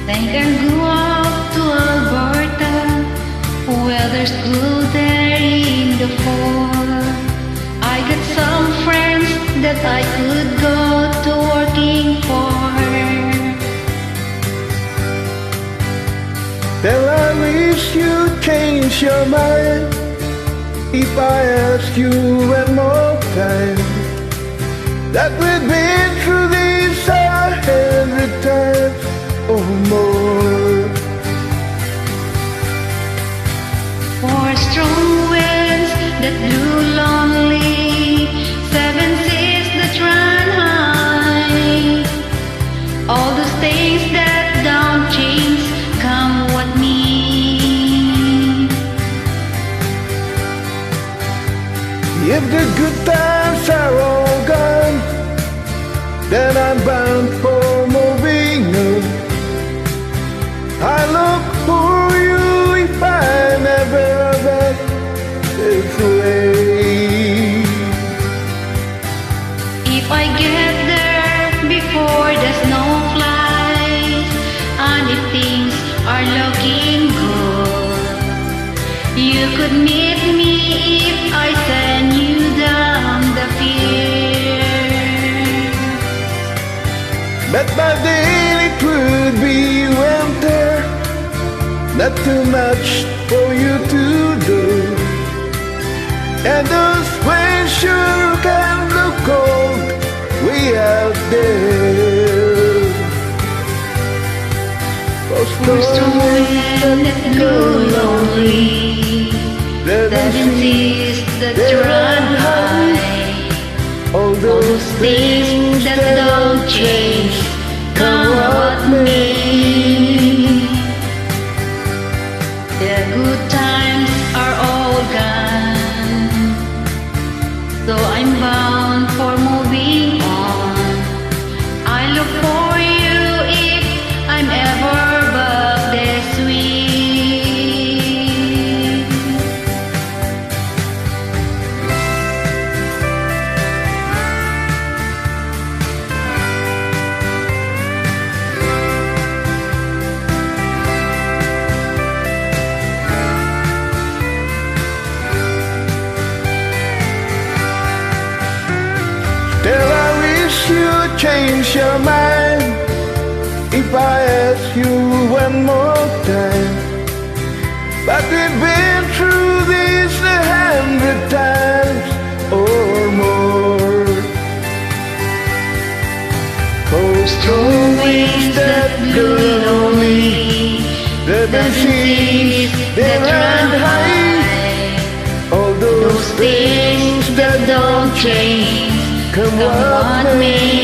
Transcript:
Think I'll go out to Alberta, weather's good there in the fall. I got some friends that I could go to working for. Well, I wish you'd change your mind if I ask you one more time that we've been through this 100 times or more. For strong winds that blew lonely, 7 seas that run high, all those things that don't change, come what may. If the good times are all gone, then I'm bound for moving on. I look for you if I never back this way. If I get there before the snow flies, and if things are looking good, you could meet me if I send you down the pier. But by then it would be winter, not too much for you to do, and those waves sure can look cold way out there. For strong wind that blow lonely, 7 seas that run high, all those things that don't change, come what may. The good times are all gone, so I'm bound for moving on. I look for you if I'm ever back this way. Still, I wish you'd change your mind if I ask you one more time. But we've been through this 100 times or more. Oh, strong winds that blow lonely, the seas that run high, all those things that don't change, come what may.